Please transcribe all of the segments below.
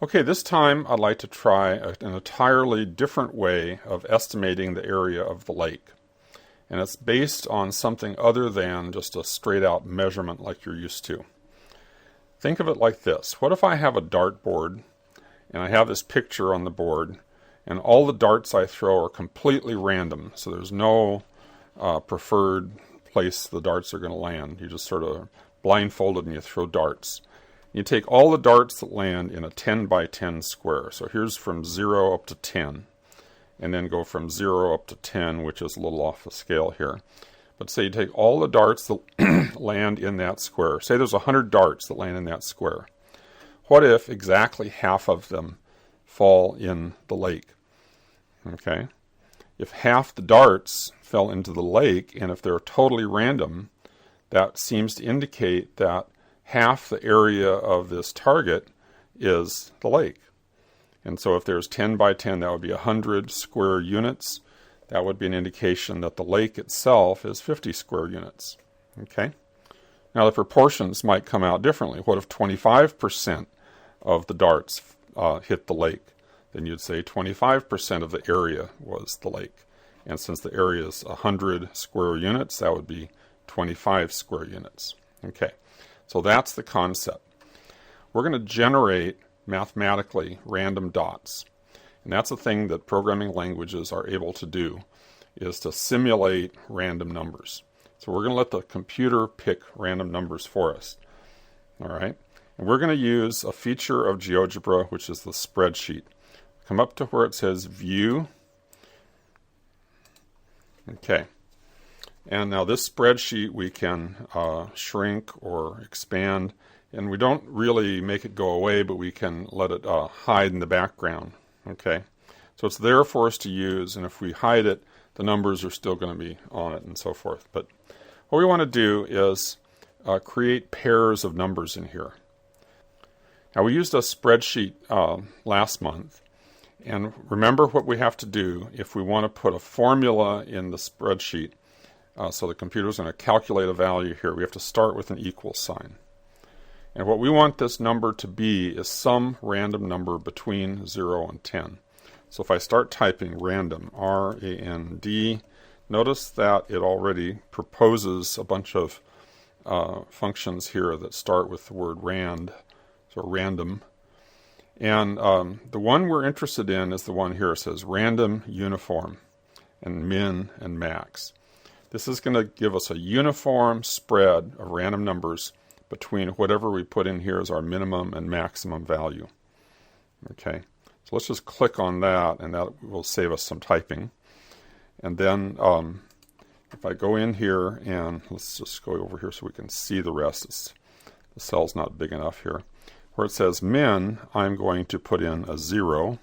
Okay, this time I'd like to try an entirely different way of estimating the area of the lake. And it's based on something other than just a straight out measurement like you're used to. Think of it like this. What if I have a dartboard and I have this picture on the board and all the darts I throw are completely random, so there's no preferred place the darts are going to land. You just sort of blindfolded and you throw darts. You take all the darts that land in a 10 by 10 square. So here's from 0 up to 10. And then go from 0 up to 10, which is a little off the scale here. But say you take all the darts that land in that square. Say there's 100 darts that land in that square. What if exactly half of them fall in the lake? Okay. If half the darts fell into the lake, and if they're totally random, that seems to indicate that half the area of this target is the lake. And so if there's 10 by 10, that would be 100 square units. That would be an indication that the lake itself is 50 square units. Okay? Now the proportions might come out differently. What if 25% of the darts hit the lake? Then you'd say 25% of the area was the lake. And since the area is 100 square units, that would be 25 square units. Okay. So that's the concept. We're going to generate mathematically random dots. And that's a thing that programming languages are able to do, is to simulate random numbers. So we're going to let the computer pick random numbers for us. All right? And we're going to use a feature of GeoGebra, which is the spreadsheet. Come up to where it says View. Okay. And now this spreadsheet we can shrink or expand, and we don't really make it go away, but we can let it hide in the background. Okay, so it's there for us to use, and if we hide it, the numbers are still going to be on it and so forth. But what we want to do is create pairs of numbers in here. Now we used a spreadsheet last month, and remember what we have to do if we want to put a formula in the spreadsheet. So the computer is going to calculate a value here. We have to start with an equal sign. And what we want this number to be is some random number between 0 and 10. So if I start typing random, R-A-N-D, notice that it already proposes a bunch of functions here that start with the word rand, so random. And the one we're interested in is the one here. It says random uniform and min and max. This is going to give us a uniform spread of random numbers between whatever we put in here as our minimum and maximum value. Okay, so let's just click on that, and that will save us some typing. And then if I go in here, and let's just go over here so we can see the rest. The cell's not big enough here. Where it says min, I'm going to put in a 0.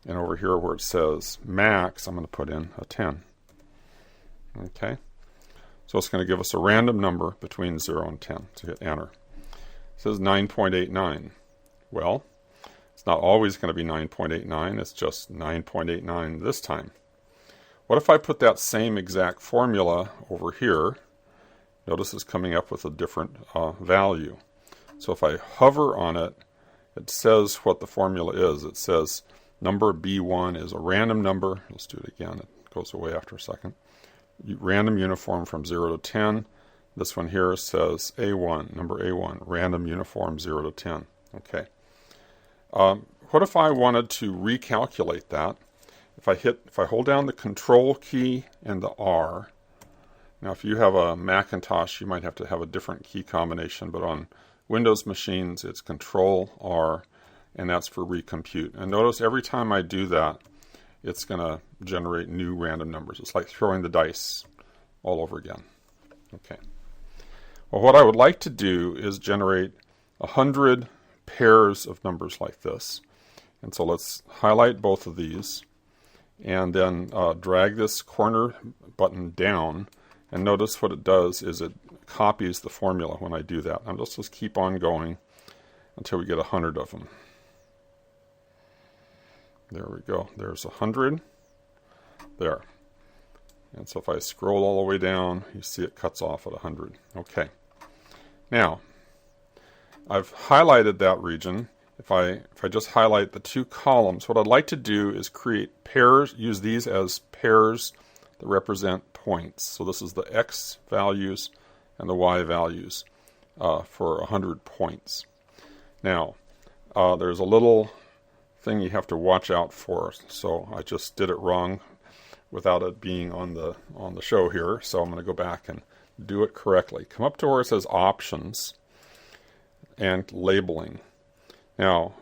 And over here where it says max, I'm going to put in a 10. Okay, so it's going to give us a random number between 0 and 10. So hit enter. It says 9.89. Well, it's not always going to be 9.89. It's just 9.89 this time. What if I put that same exact formula over here? Notice it's coming up with a different value. So if I hover on it, it says what the formula is. It says number B1 is a random number. Let's do it again. It goes away after a second. Random uniform from 0 to 10. This one here says A1, number A1, random uniform 0 to 10. Okay. What if I wanted to recalculate that? If I hold down the Control key and the R. Now if you have a Macintosh, you might have to have a different key combination, but on Windows machines it's Control R, and that's for recompute. And notice every time I do that, it's going to generate new random numbers. It's like throwing the dice all over again. Okay. Well, what I would like to do is generate 100 pairs of numbers like this. And so let's highlight both of these and then drag this corner button down. And notice what it does is it copies the formula when I do that. And let's just keep on going until we get 100 of them. There we go. There's 100. There. And so if I scroll all the way down, you see it cuts off at 100. Okay. Now, I've highlighted that region. if I just highlight the two columns, what I'd like to do is create pairs, use these as pairs that represent points. So this is the X values and the Y values for 100 points. Now, there's a little thing you have to watch out for. So I just did it wrong without it being on the show here. So I'm going to go back and do it correctly. Come up to where it says Options and Labeling. Now,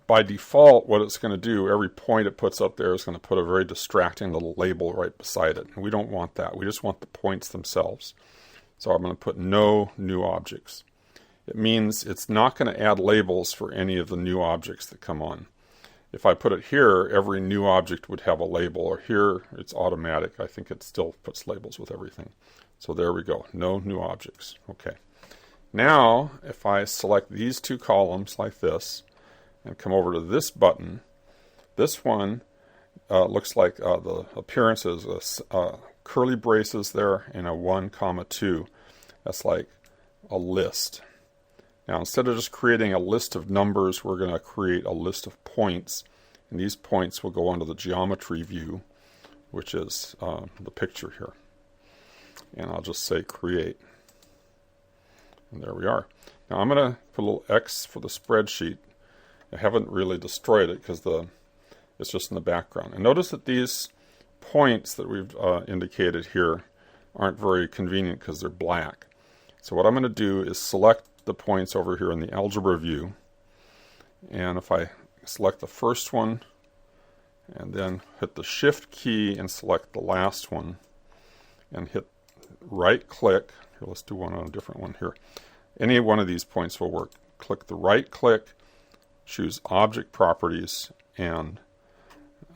by default, what it's going to do, every point it puts up there is going to put a very distracting little label right beside it. And we don't want that. We just want the points themselves. So I'm going to put no new objects. It means it's not going to add labels for any of the new objects that come on. If I put it here, every new object would have a label, or here it's automatic. I think it still puts labels with everything. So there we go. No new objects. Okay. Now, if I select these two columns like this and come over to this button, this one looks like the appearance is curly braces there and a 1, 2. That's like a list. Now, instead of just creating a list of numbers, we're going to create a list of points. And these points will go onto the geometry view, which is the picture here. And I'll just say create. And there we are. Now I'm going to put a little X for the spreadsheet. I haven't really destroyed it because it's just in the background. And notice that these points that we've indicated here aren't very convenient because they're black. So what I'm going to do is select the points over here in the algebra view. And if I select the first one and then hit the Shift key and select the last one and hit right click. Here, let's do one on a different one here. Any one of these points will work. Click the right click, choose Object Properties, and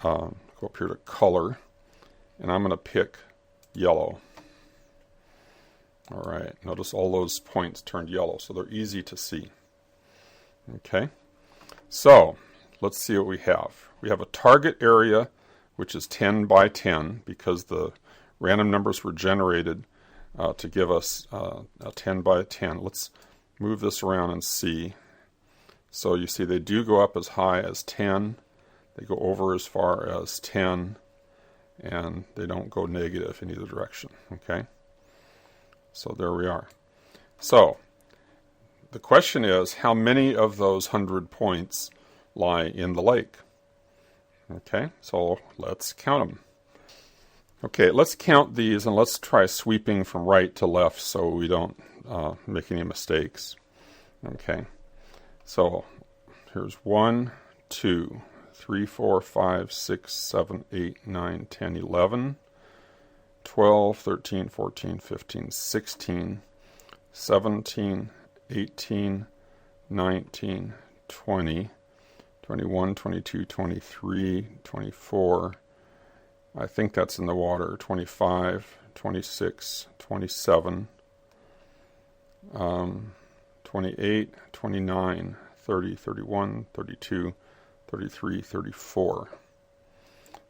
go up here to Color. And I'm going to pick yellow. All right, notice all those points turned yellow, so they're easy to see. Okay, so let's see what we have. We have a target area, which is 10 by 10, because the random numbers were generated to give us a 10 by 10. Let's move this around and see. So you see they do go up as high as 10. They go over as far as 10. And they don't go negative in either direction. Okay? So there we are. So the question is, how many of those 100 points lie in the lake? Okay, so let's count them. Okay, let's count these and let's try sweeping from right to left so we don't make any mistakes. Okay, so here's 1, 2, 3, 4, 5, 6, 7, 8, 9, 10, 11, 12, 13, 14, 15, 16, 17, 18, 19, 20, 21, 22, 23, 24, I think that's in the water, 25, 26, 27, 28, 29, 30, 31, 32, 33, 34.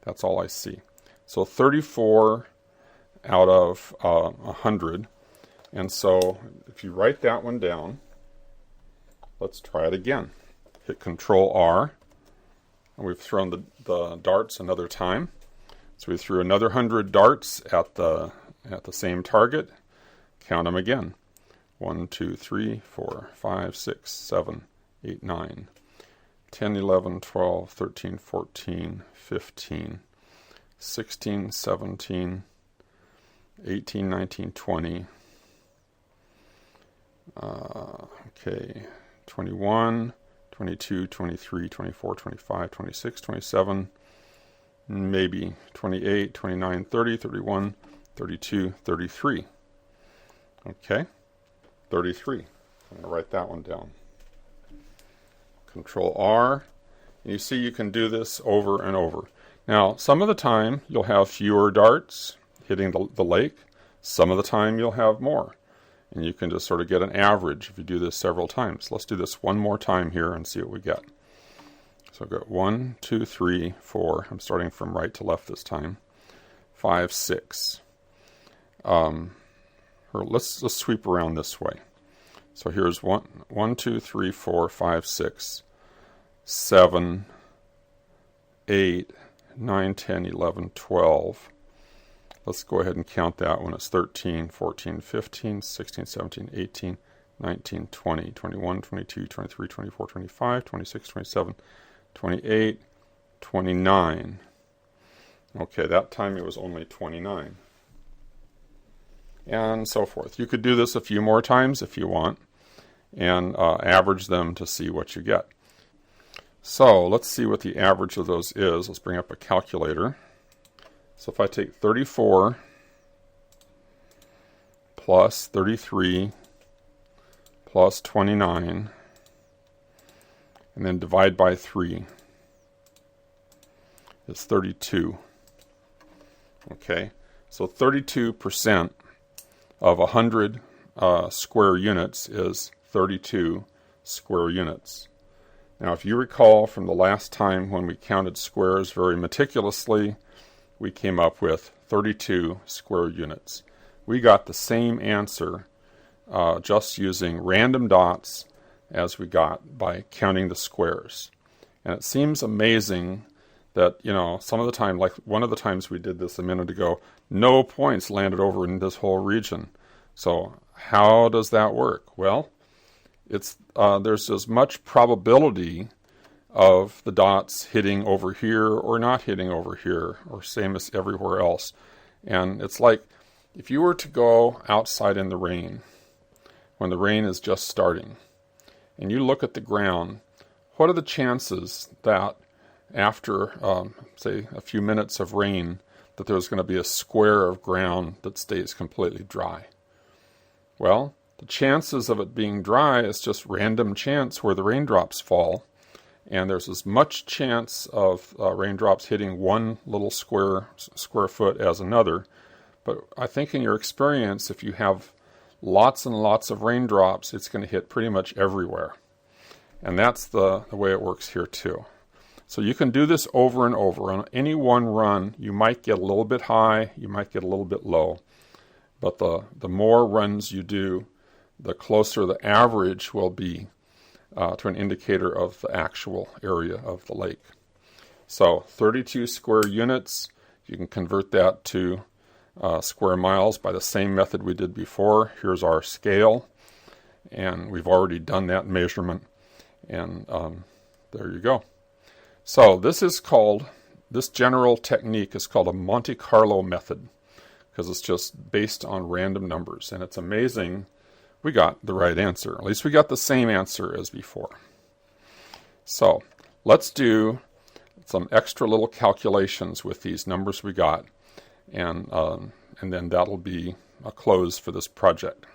That's all I see. So 34 out of 100. And so if you write that one down, let's try it again. Hit Control R. And we've thrown the darts another time. So we threw another 100 darts at the same target. Count them again. 1, 2, 3, 4, 5, 6, 7, 8, 9, 10, 11, 12, 13, 14, 15, 16, 17, 18, 19, 20. Okay, 21, 22, 23, 24, 25, 26, 27, maybe 28, 29, 30, 31, 32, 33. Okay, 33. I'm going to write that one down. Control R. And you see you can do this over and over. Now, some of the time you'll have fewer darts hitting the lake. Some of the time you'll have more. And you can just sort of get an average if you do this several times. Let's do this one more time here and see what we get. So I've got 1, 2, 3, 4. I'm starting from right to left this time. 5, 6. Let's sweep around this way. So here's 1, 2, 3, 4, 5, 6, 7, 8, 9, 10, 11, 12. Let's go ahead and count that one. It's 13, 14, 15, 16, 17, 18, 19, 20, 21, 22, 23, 24, 25, 26, 27, 28, 29. Okay, that time it was only 29. And so forth. You could do this a few more times if you want, and average them to see what you get. So let's see what the average of those is. Let's bring up a calculator. So if I take 34 plus 33 plus 29 and then divide by 3, it's 32. Okay, so 32% of 100 square units is 32 square units. Now, if you recall from the last time when we counted squares very meticulously, we came up with 32 square units. We got the same answer just using random dots as we got by counting the squares. And it seems amazing that, some of the time, like one of the times we did this a minute ago, no points landed over in this whole region. So how does that work? Well, there's as much probability of the dots hitting over here or not hitting over here, or same as everywhere else. And it's like if you were to go outside in the rain, when the rain is just starting, and you look at the ground, what are the chances that after, say, a few minutes of rain, that there's going to be a square of ground that stays completely dry? Well, the chances of it being dry is just random chance where the raindrops fall, and there's as much chance of raindrops hitting one little square foot as another. But I think in your experience, if you have lots and lots of raindrops, it's going to hit pretty much everywhere. And that's the way it works here too. So you can do this over and over. On any one run, you might get a little bit high, you might get a little bit low. But the more runs you do, the closer the average will be to an indicator of the actual area of the lake. So 32 square units, you can convert that to square miles by the same method we did before. Here's our scale, and we've already done that measurement, and there you go. So this general technique is called a Monte Carlo method, because it's just based on random numbers, and it's amazing we got the right answer. At least we got the same answer as before. So let's do some extra little calculations with these numbers we got, and then that'll be a close for this project.